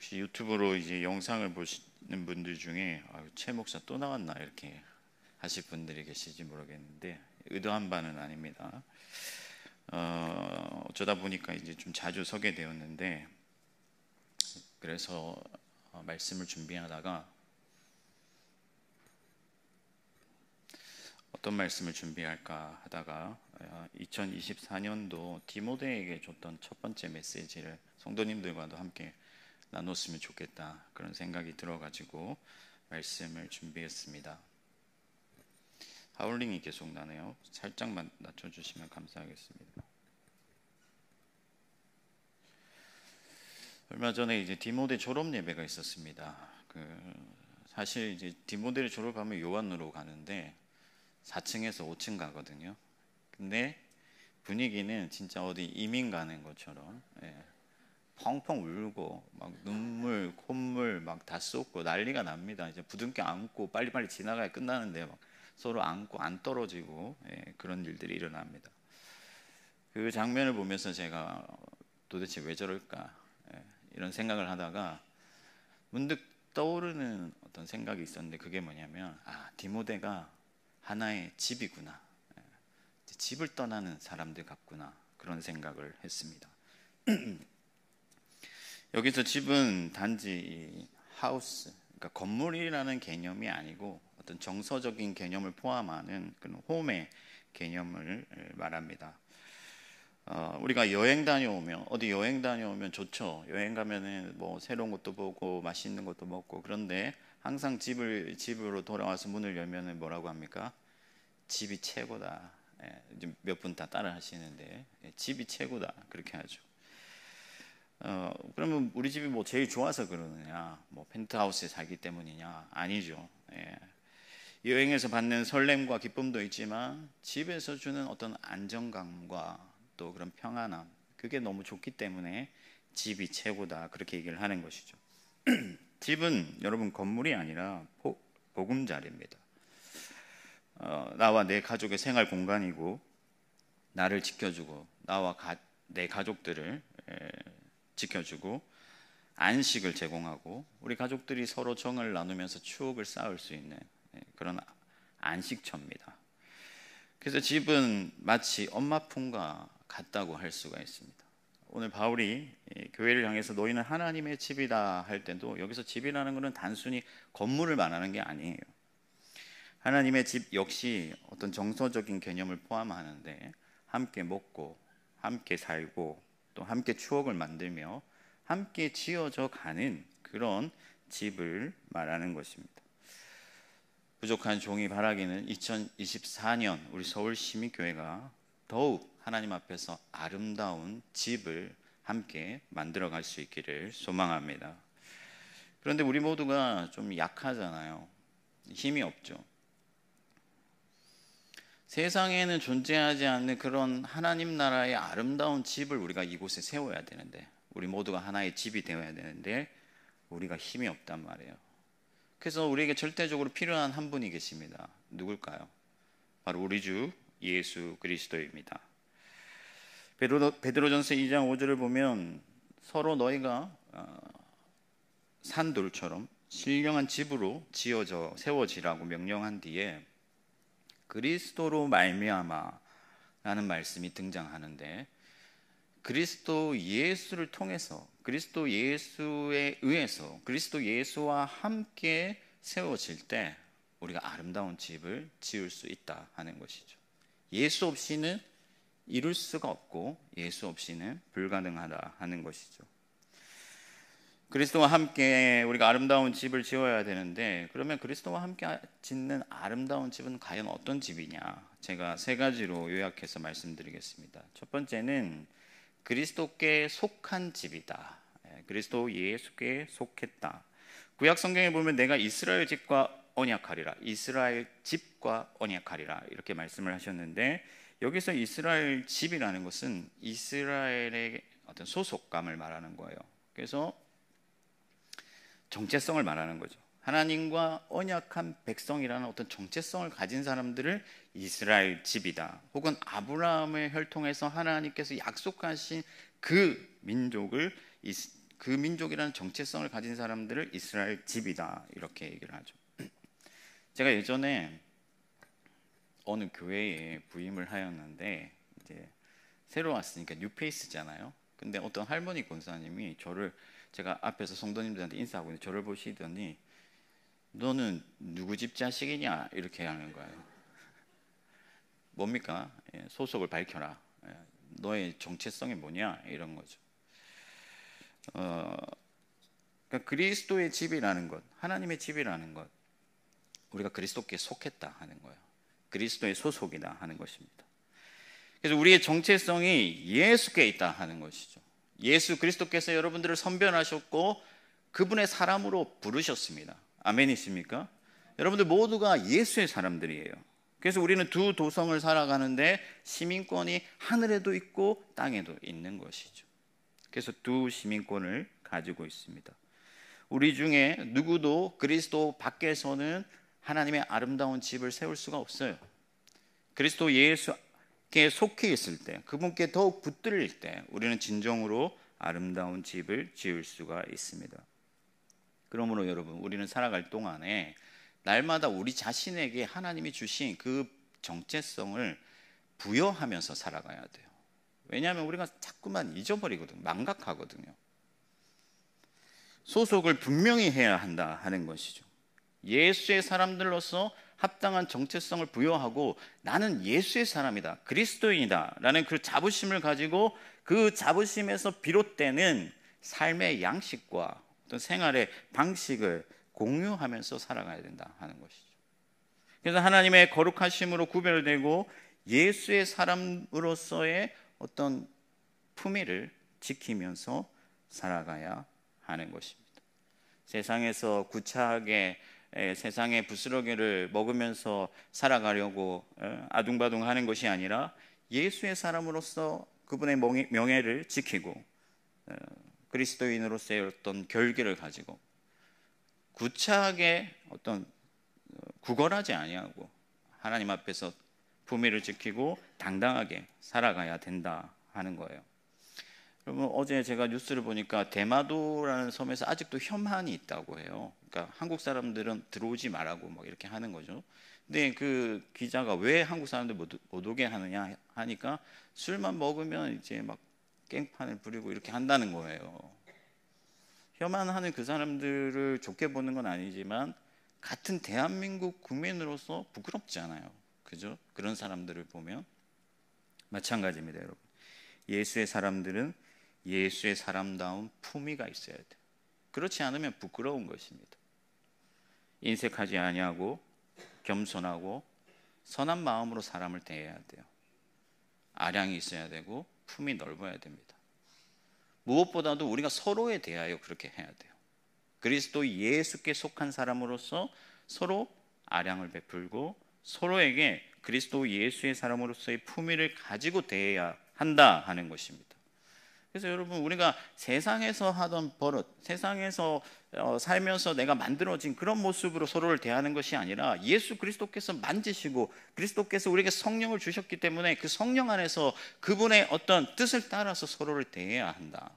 혹시 유튜브로 이제 영상을 보시는 분들 중에 최 목사 또 나왔나 이렇게 하실 분들이 계실지 모르겠는데 의도한 바는 아닙니다. 어쩌다 보니까 이제 좀 자주 서게 되었는데 그래서 말씀을 준비하다가 어떤 말씀을 준비할까 하다가 2024년도 디모데에게 줬던 첫 번째 메시지를 성도님들과도 함께 나눴으면 좋겠다 그런 생각이 들어가지고 말씀을 준비했습니다. 하울링이 계속 나네요. 살짝만 낮춰주시면 감사하겠습니다. 얼마 전에 이제 디모데 졸업 예배가 있었습니다. 사실 이제 디모데를 졸업하면 요한으로 가는데 4층에서 5층 가거든요. 근데 분위기는 진짜 어디 이민 가는 것처럼 펑펑 울고 막 눈물, 콧물 막 다 쏟고 난리가 납니다. 이제 부둥켜 안고 빨리빨리 지나가야 끝나는데 막 서로 안고 안 떨어지고 그런 일들이 일어납니다. 그 장면을 보면서 제가 도대체 왜 저럴까 이런 생각을 하다가 문득 떠오르는 어떤 생각이 있었는데 그게 뭐냐면 디모데가 하나의 집이구나, 집을 떠나는 사람들 같구나 그런 생각을 했습니다. 여기서 집은 단지 하우스, 그러니까 건물이라는 개념이 아니고 어떤 정서적인 개념을 포함하는 그런 홈의 개념을 말합니다. 우리가 여행 다녀오면 어디 여행 다녀오면 좋죠. 여행 가면은 뭐 새로운 것도 보고 맛있는 것도 먹고 그런데 항상 집으로 돌아와서 문을 열면은 뭐라고 합니까? 집이 최고다. 몇 분 다 따라 하시는데 집이 최고다 그렇게 하죠. 그러면 우리 집이 뭐 제일 좋아서 그러느냐, 뭐 펜트하우스에 살기 때문이냐? 아니죠. 여행에서 받는 설렘과 기쁨도 있지만 집에서 주는 어떤 안정감과 또 그런 평안함, 그게 너무 좋기 때문에 집이 최고다 그렇게 얘기를 하는 것이죠. 집은 여러분 건물이 아니라 보금자리입니다. 나와 내 가족의 생활 공간이고 나를 지켜주고 나와 내 가족들을 지켜주고 안식을 제공하고 우리 가족들이 서로 정을 나누면서 추억을 쌓을 수 있는 그런 안식처입니다. 그래서 집은 마치 엄마 품과 같다고 할 수가 있습니다. 오늘 바울이 교회를 향해서 너희는 하나님의 집이다 할 때도 여기서 집이라는 것은 단순히 건물을 말하는 게 아니에요. 하나님의 집 역시 어떤 정서적인 개념을 포함하는데 함께 먹고 함께 살고 또 함께 추억을 만들며 함께 지어져 가는 그런 집을 말하는 것입니다. 부족한 종이 바라기는 2024년 우리 서울시민교회가 더욱 하나님 앞에서 아름다운 집을 함께 만들어 갈 수 있기를 소망합니다. 그런데 우리 모두가 좀 약하잖아요. 힘이 없죠. 세상에는 존재하지 않는 그런 하나님 나라의 아름다운 집을 우리가 이곳에 세워야 되는데 우리 모두가 하나의 집이 되어야 되는데 우리가 힘이 없단 말이에요. 그래서 우리에게 절대적으로 필요한 한 분이 계십니다. 누굴까요? 바로 우리 주 예수 그리스도입니다. 베드로전서 2장 5절을 보면 서로 너희가 산돌처럼 신령한 집으로 지어져 세워지라고 명령한 뒤에 그리스도로 말미암아 라는 말씀이 등장하는데 그리스도 예수를 통해서 그리스도 예수에 의해서 그리스도 예수와 함께 세워질 때 우리가 아름다운 집을 지을 수 있다 하는 것이죠. 예수 없이는 이룰 수가 없고 예수 없이는 불가능하다 하는 것이죠. 그리스도와 함께 우리가 아름다운 집을 지어야 되는데 그러면 그리스도와 함께 짓는 아름다운 집은 과연 어떤 집이냐? 제가 3가지로 요약해서 말씀드리겠습니다. 첫 번째는 그리스도께 속한 집이다. 그리스도 예수께 속했다. 구약 성경에 보면 내가 이스라엘 집과 언약하리라, 이스라엘 집과 언약하리라 이렇게 말씀을 하셨는데 여기서 이스라엘 집이라는 것은 이스라엘의 어떤 소속감을 말하는 거예요. 그래서 정체성을 말하는 거죠. 하나님과 언약한 백성이라는 어떤 정체성을 가진 사람들을 이스라엘 집이다. 혹은 아브라함의 혈통에서 하나님께서 약속하신 그 민족을 그 민족이라는 정체성을 가진 사람들을 이스라엘 집이다 이렇게 얘기를 하죠. 제가 예전에 어느 교회에 부임을 하였는데 이제 새로 왔으니까 뉴페이스잖아요. 근데 어떤 할머니 권사님이 제가 앞에서 성도님들한테 인사하고 있는데 저를 보시더니 너는 누구 집 자식이냐 이렇게 하는 거예요. 뭡니까? 소속을 밝혀라. 너의 정체성이 뭐냐 이런 거죠. 그러니까 그리스도의 집이라는 것, 하나님의 집이라는 것, 우리가 그리스도께 속했다 하는 거예요. 그리스도의 소속이다 하는 것입니다. 그래서 우리의 정체성이 예수께 있다 하는 것이죠. 예수 그리스도께서 여러분들을 선별하셨고 그분의 사람으로 부르셨습니다. 아멘이십니까? 여러분들 모두가 예수의 사람들이에요. 그래서 우리는 두 도성을 살아가는데 시민권이 하늘에도 있고 땅에도 있는 것이죠. 그래서 두 시민권을 가지고 있습니다. 우리 중에 누구도 그리스도 밖에서는 하나님의 아름다운 집을 세울 수가 없어요. 그리스도 예수께 속해 있을 때, 그분께 더욱 붙들릴 때 우리는 진정으로 아름다운 집을 지을 수가 있습니다. 그러므로 여러분, 우리는 살아갈 동안에 날마다 우리 자신에게 하나님이 주신 그 정체성을 부여하면서 살아가야 돼요. 왜냐하면 우리가 자꾸만 잊어버리거든요. 망각하거든요. 소속을 분명히 해야 한다 하는 것이죠. 예수의 사람들로서 합당한 정체성을 부여하고 나는 예수의 사람이다, 그리스도인이다 라는 그 자부심을 가지고 그 자부심에서 비롯되는 삶의 양식과 어떤 생활의 방식을 공유하면서 살아가야 된다 하는 것이죠. 그래서 하나님의 거룩하심으로 구별되고 예수의 사람으로서의 어떤 품위를 지키면서 살아가야 하는 것입니다. 세상에서 구차하게 세상의 부스러기를 먹으면서 살아가려고 아둥바둥 하는 것이 아니라 예수의 사람으로서 그분의 명예를 지키고 그리스도인으로서의 어떤 결기를 가지고 구차하게 어떤 구걸하지 아니하고 하나님 앞에서 품위를 지키고 당당하게 살아가야 된다 하는 거예요. 여러분, 어제 제가 뉴스를 보니까 대마도라는 섬에서 아직도 혐한이 있다고 해요. 그러니까 한국 사람들은 들어오지 말라고 막 이렇게 하는 거죠. 근데 그 기자가 왜 한국 사람들 못 오게 하느냐 하니까 술만 먹으면 이제 막 깽판을 부리고 이렇게 한다는 거예요. 혐한하는 그 사람들을 좋게 보는 건 아니지만 같은 대한민국 국민으로서 부끄럽지 않아요. 그죠? 그런 사람들을 보면 마찬가지입니다, 여러분. 예수의 사람들은 예수의 사람다운 품위가 있어야 돼요. 그렇지 않으면 부끄러운 것입니다. 인색하지 아니하고 겸손하고 선한 마음으로 사람을 대해야 돼요. 아량이 있어야 되고 품이 넓어야 됩니다. 무엇보다도 우리가 서로에 대하여 그렇게 해야 돼요. 그리스도 예수께 속한 사람으로서 서로 아량을 베풀고 서로에게 그리스도 예수의 사람으로서의 품위를 가지고 대해야 한다 하는 것입니다. 그래서 여러분, 우리가 세상에서 하던 버릇, 세상에서 살면서 내가 만들어진 그런 모습으로 서로를 대하는 것이 아니라 예수 그리스도께서 만지시고 그리스도께서 우리에게 성령을 주셨기 때문에 그 성령 안에서 그분의 어떤 뜻을 따라서 서로를 대해야 한다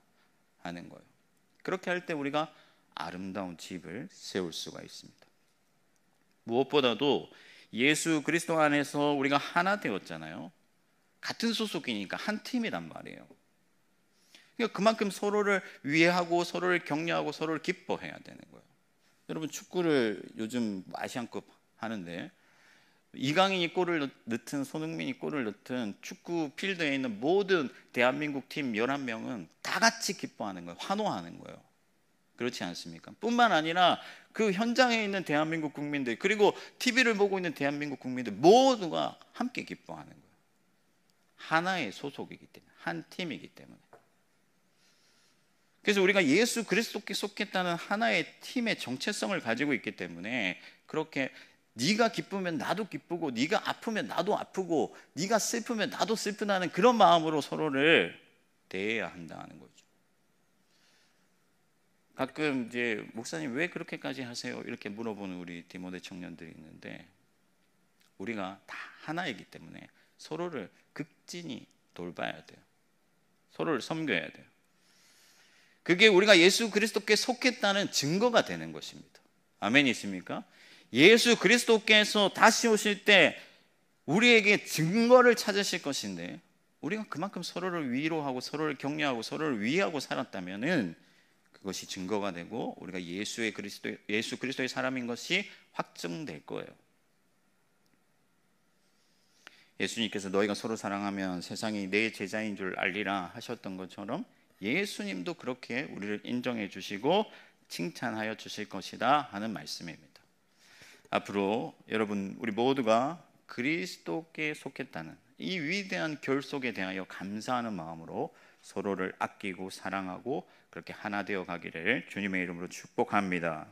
하는 거예요. 그렇게 할 때 우리가 아름다운 집을 세울 수가 있습니다. 무엇보다도 예수 그리스도 안에서 우리가 하나 되었잖아요. 같은 소속이니까 한 팀이란 말이에요. 그러니까 그만큼 서로를 위해하고 서로를 격려하고 서로를 기뻐해야 되는 거예요. 여러분, 축구를 요즘 아시안컵 하는데 이강인이 골을 넣든 손흥민이 골을 넣든 축구 필드에 있는 모든 대한민국 팀 11명은 다 같이 기뻐하는 거예요. 환호하는 거예요. 그렇지 않습니까? 뿐만 아니라 그 현장에 있는 대한민국 국민들, 그리고 TV를 보고 있는 대한민국 국민들 모두가 함께 기뻐하는 거예요. 하나의 소속이기 때문에, 한 팀이기 때문에. 그래서 우리가 예수 그리스도께 속했다는 하나의 팀의 정체성을 가지고 있기 때문에 그렇게 네가 기쁘면 나도 기쁘고 네가 아프면 나도 아프고 네가 슬프면 나도 슬프다는 그런 마음으로 서로를 대해야 한다는 거죠. 가끔 이제 목사님 왜 그렇게까지 하세요? 이렇게 물어보는 우리 디모데 청년들이 있는데 우리가 다 하나이기 때문에 서로를 극진히 돌봐야 돼요. 서로를 섬겨야 돼요. 그게 우리가 예수 그리스도께 속했다는 증거가 되는 것입니다. 아멘 있습니까? 예수 그리스도께서 다시 오실 때 우리에게 증거를 찾으실 것인데, 우리가 그만큼 서로를 위로하고 서로를 격려하고 서로를 위하고 살았다면은 그것이 증거가 되고 우리가 예수 그리스도의 사람인 것이 확증될 거예요. 예수님께서 너희가 서로 사랑하면 세상이 내 제자인 줄 알리라 하셨던 것처럼 예수님도 그렇게 우리를 인정해 주시고 칭찬하여 주실 것이다 하는 말씀입니다. 앞으로 여러분 우리 모두가 그리스도께 속했다는 이 위대한 결속에 대하여 감사하는 마음으로 서로를 아끼고 사랑하고 그렇게 하나 되어 가기를 주님의 이름으로 축복합니다.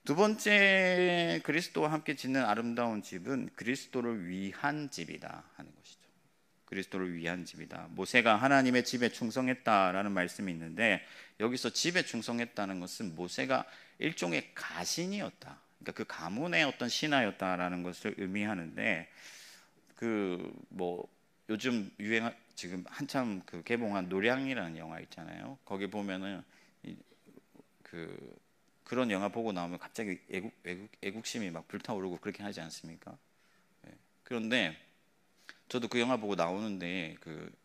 두 번째, 그리스도와 함께 짓는 아름다운 집은 그리스도를 위한 집이다 하는 것이죠. 그리스도를 위한 집이다. 모세가 하나님의 집에 충성했다라는 말씀이 있는데, 여기서 집에 충성했다는 것은 모세가 일종의 가신이었다, 그러니까 그 가문의 어떤 신하였다라는 것을 의미하는데, 요즘 지금 한참 개봉한 노량이라는 영화 있잖아요. 거기 보면은 그런 영화 보고 나오면 갑자기 애국심이 막 불타오르고 그렇게 하지 않습니까? 그런데 저도 그 영화 보고 나오는데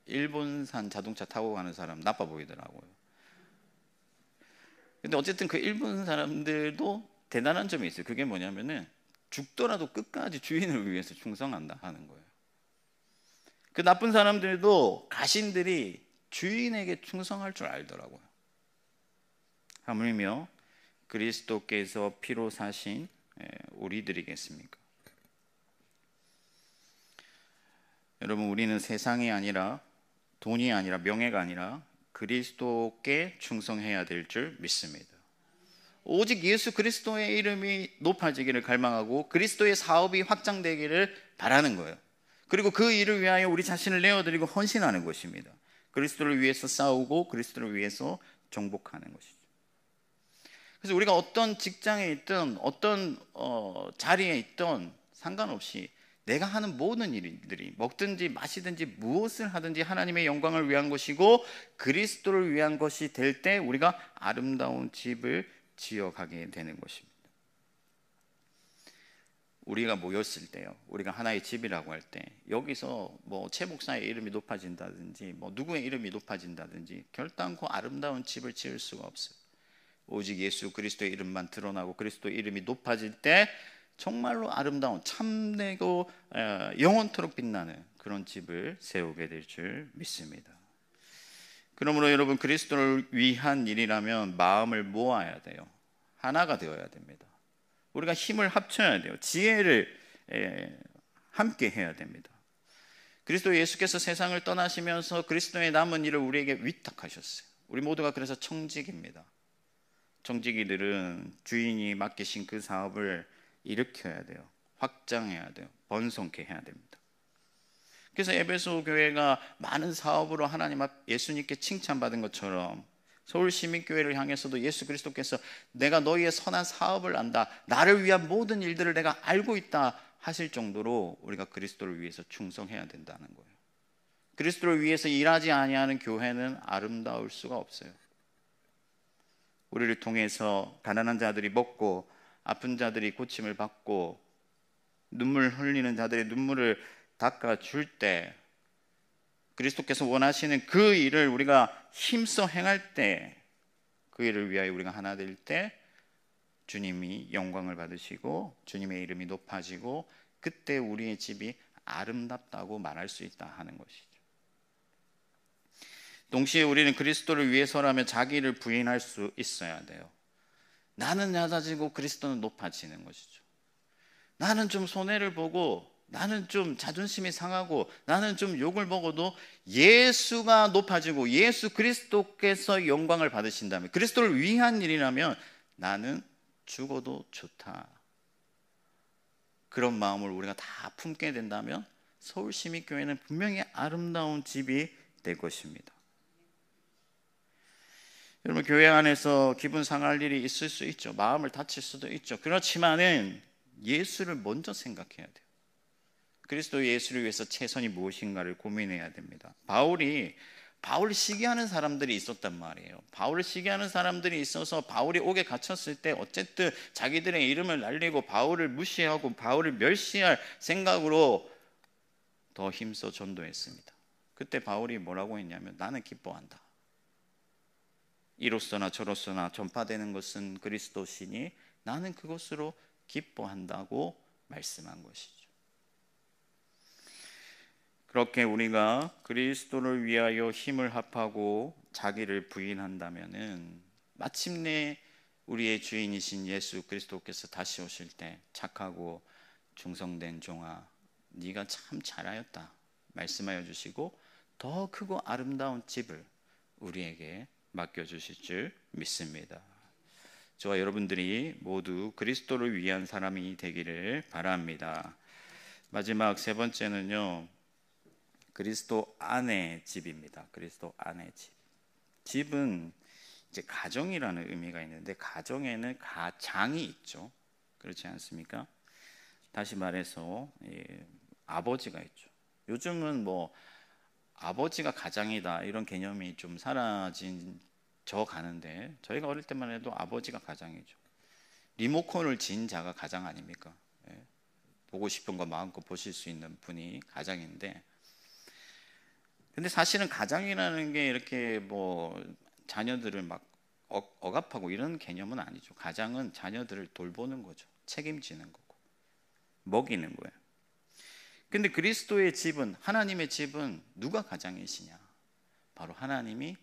일본산 자동차 타고 가는 사람 나빠 보이더라고요. 근데 어쨌든 그 일본 사람들도 대단한 점이 있어요. 그게 뭐냐면은 죽더라도 끝까지 주인을 위해서 충성한다 하는 거예요. 그 나쁜 사람들도 가신들이 주인에게 충성할 줄 알더라고요. 하물며 그리스도께서 피로 사신 우리들이겠습니까? 여러분, 우리는 세상이 아니라 돈이 아니라 명예가 아니라 그리스도께 충성해야 될 줄 믿습니다. 오직 예수 그리스도의 이름이 높아지기를 갈망하고 그리스도의 사업이 확장되기를 바라는 거예요. 그리고 그 일을 위하여 우리 자신을 내어드리고 헌신하는 것입니다. 그리스도를 위해서 싸우고 그리스도를 위해서 정복하는 것이죠. 그래서 우리가 어떤 직장에 있든 어떤 자리에 있든 상관없이 내가 하는 모든 일들이 먹든지 마시든지 무엇을 하든지 하나님의 영광을 위한 것이고 그리스도를 위한 것이 될 때 우리가 아름다운 집을 지어가게 되는 것입니다. 우리가 모였을 때요, 우리가 하나의 집이라고 할 때 여기서 최 목사의 이름이 높아진다든지 누구의 이름이 높아진다든지 결단코 아름다운 집을 지을 수가 없어요. 오직 예수 그리스도의 이름만 드러나고 그리스도의 이름이 높아질 때 정말로 아름다운 참되고 영원토록 빛나는 그런 집을 세우게 될 줄 믿습니다. 그러므로 여러분, 그리스도를 위한 일이라면 마음을 모아야 돼요. 하나가 되어야 됩니다. 우리가 힘을 합쳐야 돼요. 지혜를 함께 해야 됩니다. 그리스도 예수께서 세상을 떠나시면서 그리스도의 남은 일을 우리에게 위탁하셨어요. 우리 모두가 그래서 청직입니다. 청지기들은 주인이 맡기신 그 사업을 일으켜야 돼요. 확장해야 돼요. 번성케 해야 됩니다. 그래서 에베소 교회가 많은 사업으로 하나님 앞 예수님께 칭찬받은 것처럼 서울시민교회를 향해서도 예수 그리스도께서 내가 너희의 선한 사업을 안다, 나를 위한 모든 일들을 내가 알고 있다 하실 정도로 우리가 그리스도를 위해서 충성해야 된다는 거예요. 그리스도를 위해서 일하지 아니하는 교회는 아름다울 수가 없어요. 우리를 통해서 가난한 자들이 먹고 아픈 자들이 고침을 받고 눈물 흘리는 자들의 눈물을 닦아줄 때, 그리스도께서 원하시는 그 일을 우리가 힘써 행할 때, 그 일을 위하여 우리가 하나 될 때 주님이 영광을 받으시고 주님의 이름이 높아지고 그때 우리의 집이 아름답다고 말할 수 있다 하는 것이죠. 동시에 우리는 그리스도를 위해서라면 자기를 부인할 수 있어야 돼요. 나는 낮아지고 그리스도는 높아지는 것이죠. 나는 좀 손해를 보고 나는 좀 자존심이 상하고 나는 좀 욕을 먹어도 예수가 높아지고 예수 그리스도께서 영광을 받으신다면, 그리스도를 위한 일이라면 나는 죽어도 좋다, 그런 마음을 우리가 다 품게 된다면 서울시민교회는 분명히 아름다운 집이 될 것입니다. 여러분, 교회 안에서 기분 상할 일이 있을 수 있죠. 마음을 다칠 수도 있죠. 그렇지만은 예수를 먼저 생각해야 돼요. 그리스도 예수를 위해서 최선이 무엇인가를 고민해야 됩니다. 바울이 바울을 시기하는 사람들이 있었단 말이에요. 바울을 시기하는 사람들이 있어서 바울이 옥에 갇혔을 때 어쨌든 자기들의 이름을 날리고 바울을 무시하고 바울을 멸시할 생각으로 더 힘써 전도했습니다. 그때 바울이 뭐라고 했냐면 나는 기뻐한다. 이로서나 저로서나 전파되는 것은 그리스도시니 나는 그것으로 기뻐한다고 말씀한 것이죠. 그렇게 우리가 그리스도를 위하여 힘을 합하고 자기를 부인한다면은 마침내 우리의 주인이신 예수 그리스도께서 다시 오실 때 착하고 충성된 종아 네가 참 잘하였다 말씀하여 주시고 더 크고 아름다운 집을 우리에게 맡겨주실 줄 믿습니다. 저와 여러분들이 모두 그리스도를 위한 사람이 되기를 바랍니다. 마지막 세 번째는요, 그리스도 안의 집입니다. 그리스도 안의 집. 집은 이제 가정이라는 의미가 있는데 가정에는 가장이 있죠. 그렇지 않습니까? 다시 말해서 아버지가 있죠. 요즘은 뭐 아버지가 가장이다 이런 개념이 좀 사라져 가는데 저희가 어릴 때만 해도 아버지가 가장이죠. 리모컨을 진 자가 가장 아닙니까? 보고 싶은 거 마음껏 보실 수 있는 분이 가장인데, 근데 사실은 가장이라는 게 이렇게 뭐 자녀들을 막 억압하고 이런 개념은 아니죠. 가장은 자녀들을 돌보는 거죠. 책임지는 거고 먹이는 거예요. 근데 그리스도의 집은, 하나님의 집은 누가 가장이시냐? 바로 하나님이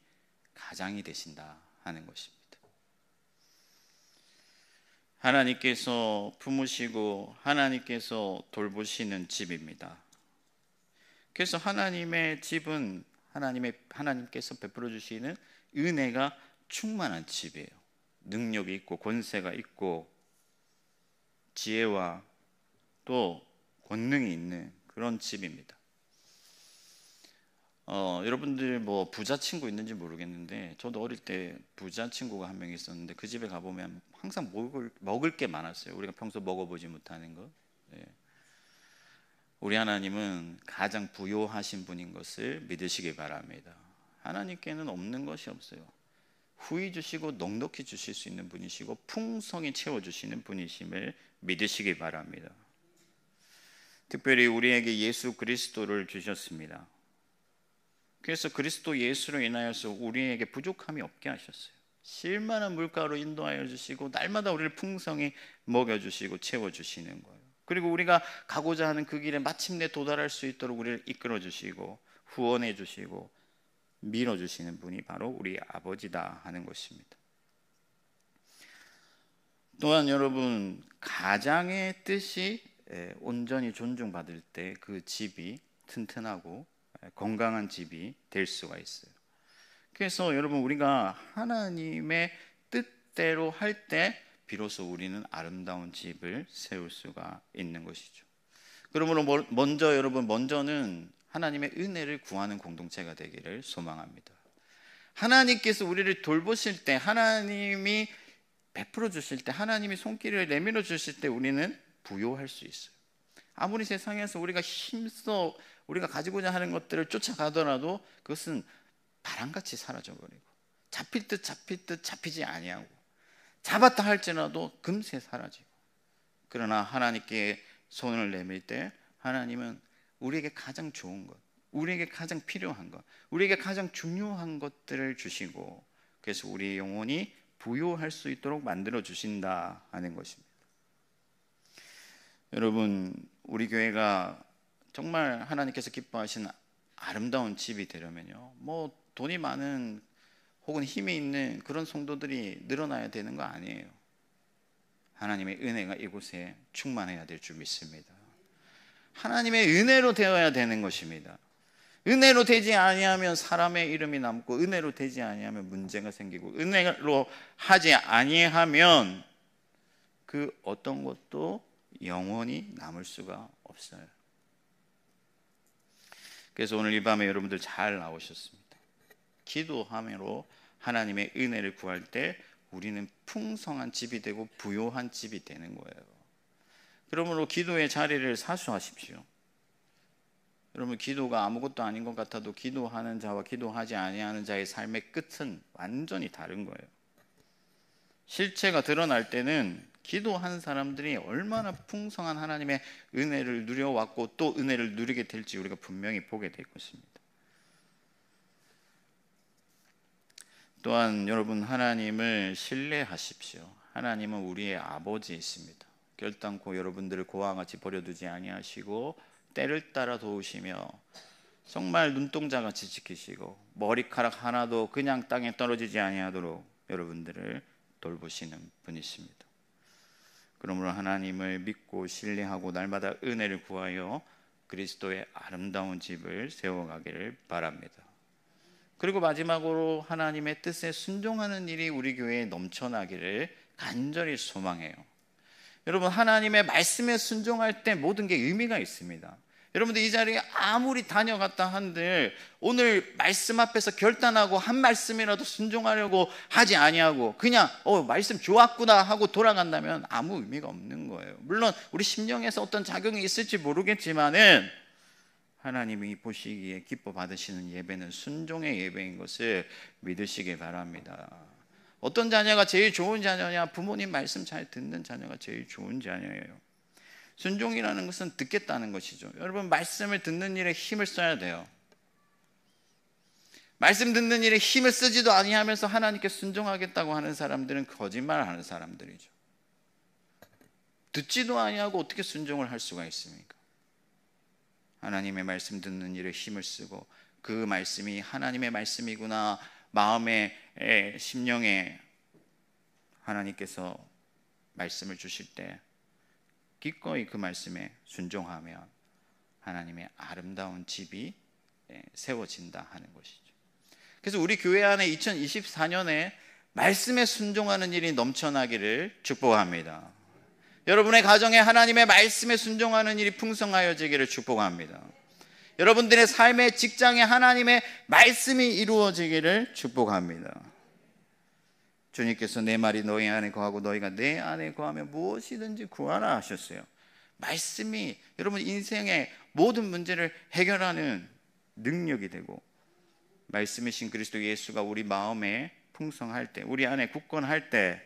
가장이 되신다 하는 것입니다. 하나님께서 품으시고 하나님께서 돌보시는 집입니다. 그래서 하나님의 집은 하나님께서 베풀어 주시는 은혜가 충만한 집이에요. 능력이 있고 권세가 있고 지혜와 또 권능이 있는 그런 집입니다. 여러분들 뭐 부자 친구 있는지 모르겠는데 저도 어릴 때 부자 친구가 한 명 있었는데 그 집에 가보면 항상 먹을 게 많았어요. 우리가 평소 먹어보지 못하는 것. 예. 우리 하나님은 가장 부요하신 분인 것을 믿으시기 바랍니다. 하나님께는 없는 것이 없어요. 후히 주시고 넉넉히 주실 수 있는 분이시고 풍성히 채워주시는 분이심을 믿으시기 바랍니다. 특별히 우리에게 예수 그리스도를 주셨습니다. 그래서 그리스도 예수로 인하여서 우리에게 부족함이 없게 하셨어요. 실만한 물가로 인도하여 주시고 날마다 우리를 풍성히 먹여주시고 채워주시는 거예요. 그리고 우리가 가고자 하는 그 길에 마침내 도달할 수 있도록 우리를 이끌어 주시고 후원해 주시고 밀어 주시는 분이 바로 우리 아버지다 하는 것입니다. 또한 여러분, 가장의 뜻이 온전히 존중받을 때 그 집이 튼튼하고 건강한 집이 될 수가 있어요. 그래서 여러분, 우리가 하나님의 뜻대로 할 때 비로소 우리는 아름다운 집을 세울 수가 있는 것이죠. 그러므로 먼저는 하나님의 은혜를 구하는 공동체가 되기를 소망합니다. 하나님께서 우리를 돌보실 때, 하나님이 베풀어 주실 때, 하나님이 손길을 내밀어 주실 때 우리는 부요할 수 있어요. 아무리 세상에서 우리가 힘써 우리가 가지고자 하는 것들을 쫓아가더라도 그것은 바람같이 사라져버리고 잡힐 듯 잡히지 아니하고 잡았다 할지라도 금세 사라지고, 그러나 하나님께 손을 내밀 때 하나님은 우리에게 가장 좋은 것, 우리에게 가장 필요한 것, 우리에게 가장 중요한 것들을 주시고 그래서 우리의 영혼이 부요할 수 있도록 만들어 주신다 하는 것입니다. 여러분, 우리 교회가 정말 하나님께서 기뻐하시는 아름다운 집이 되려면요, 뭐 돈이 많은 혹은 힘이 있는 그런 성도들이 늘어나야 되는 거 아니에요. 하나님의 은혜가 이곳에 충만해야 될 줄 믿습니다. 하나님의 은혜로 되어야 되는 것입니다. 은혜로 되지 아니하면 사람의 이름이 남고, 은혜로 되지 아니하면 문제가 생기고, 은혜로 하지 아니하면 그 어떤 것도 영원히 남을 수가 없어요. 그래서 오늘 이 밤에 여러분들 잘 나오셨습니다. 기도함으로 하나님의 은혜를 구할 때 우리는 풍성한 집이 되고 부요한 집이 되는 거예요. 그러므로 기도의 자리를 사수하십시오. 여러분, 기도가 아무것도 아닌 것 같아도 기도하는 자와 기도하지 아니하는 자의 삶의 끝은 완전히 다른 거예요. 실체가 드러날 때는 기도한 사람들이 얼마나 풍성한 하나님의 은혜를 누려왔고 또 은혜를 누리게 될지 우리가 분명히 보게 될 것입니다. 또한 여러분, 하나님을 신뢰하십시오. 하나님은 우리의 아버지이십니다. 결단코 여러분들을 고아와 같이 버려두지 아니하시고 때를 따라 도우시며 정말 눈동자같이 지키시고 머리카락 하나도 그냥 땅에 떨어지지 아니하도록 여러분들을 돌보시는 분이십니다. 그러므로 하나님을 믿고 신뢰하고 날마다 은혜를 구하여 그리스도의 아름다운 집을 세워가기를 바랍니다. 그리고 마지막으로 하나님의 뜻에 순종하는 일이 우리 교회에 넘쳐나기를 간절히 소망해요. 여러분, 하나님의 말씀에 순종할 때 모든 게 의미가 있습니다. 여러분들 이 자리에 아무리 다녀갔다 한들 오늘 말씀 앞에서 결단하고 한 말씀이라도 순종하려고 하지 아니하고 그냥 말씀 좋았구나 하고 돌아간다면 아무 의미가 없는 거예요. 물론 우리 심령에서 어떤 작용이 있을지 모르겠지만은 하나님이 보시기에 기뻐 받으시는 예배는 순종의 예배인 것을 믿으시기 바랍니다. 어떤 자녀가 제일 좋은 자녀냐? 부모님 말씀 잘 듣는 자녀가 제일 좋은 자녀예요. 순종이라는 것은 듣겠다는 것이죠. 여러분, 말씀을 듣는 일에 힘을 써야 돼요. 말씀 듣는 일에 힘을 쓰지도 아니하면서 하나님께 순종하겠다고 하는 사람들은 거짓말하는 사람들이죠. 듣지도 아니하고 어떻게 순종을 할 수가 있습니까? 하나님의 말씀 듣는 일에 힘을 쓰고 그 말씀이 하나님의 말씀이구나 마음에 심령에 하나님께서 말씀을 주실 때 기꺼이 그 말씀에 순종하면 하나님의 아름다운 집이 세워진다 하는 것이죠. 그래서 우리 교회 안에 2024년에 말씀에 순종하는 일이 넘쳐나기를 축복합니다. 여러분의 가정에 하나님의 말씀에 순종하는 일이 풍성하여지기를 축복합니다. 여러분들의 삶의 직장에 하나님의 말씀이 이루어지기를 축복합니다. 주님께서 내 말이 너희 안에 거하고 너희가 내 안에 거하면 무엇이든지 구하라 하셨어요. 말씀이 여러분 인생의 모든 문제를 해결하는 능력이 되고 말씀이신 그리스도 예수가 우리 마음에 풍성할 때, 우리 안에 굳건할 때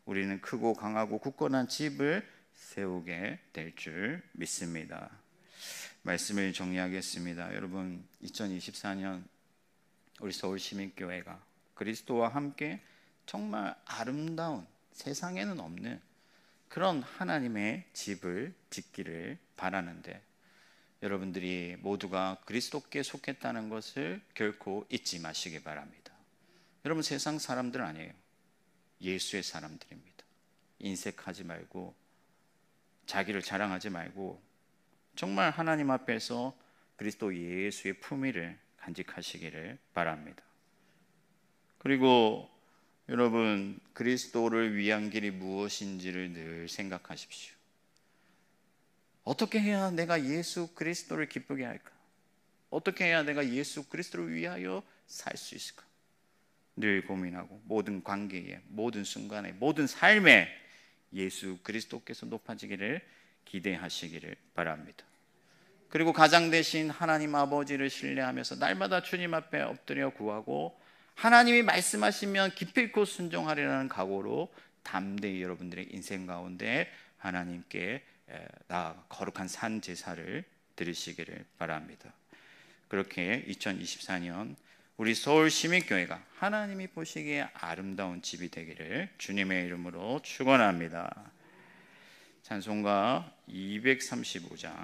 우리는 크고 강하고 굳건한 집을 세우게 될 줄 믿습니다. 말씀을 정리하겠습니다. 여러분, 2024년 우리 서울시민교회가 그리스도와 함께 정말 아름다운, 세상에는 없는 그런 하나님의 집을 짓기를 바라는데 여러분들이 모두가 그리스도께 속했다는 것을 결코 잊지 마시기 바랍니다. 여러분, 세상 사람들 아니에요. 예수의 사람들입니다. 인색하지 말고 자기를 자랑하지 말고 정말 하나님 앞에서 그리스도 예수의 품위를 간직하시기를 바랍니다. 그리고 여러분, 그리스도를 위한 길이 무엇인지를 늘 생각하십시오. 어떻게 해야 내가 예수 그리스도를 기쁘게 할까? 어떻게 해야 내가 예수 그리스도를 위하여 살 수 있을까? 늘 고민하고 모든 관계에, 모든 순간에, 모든 삶에 예수 그리스도께서 높아지기를 기대하시기를 바랍니다. 그리고 가장 되신 하나님 아버지를 신뢰하면서 날마다 주님 앞에 엎드려 구하고 하나님이 말씀하시면 기필코 순종하리라는 각오로 담대히 여러분들의 인생 가운데 하나님께 거룩한 산 제사를 드리시기를 바랍니다. 그렇게 2024년 우리 서울시민교회가 하나님이 보시기에 아름다운 집이 되기를 주님의 이름으로 축원합니다. 찬송가 235장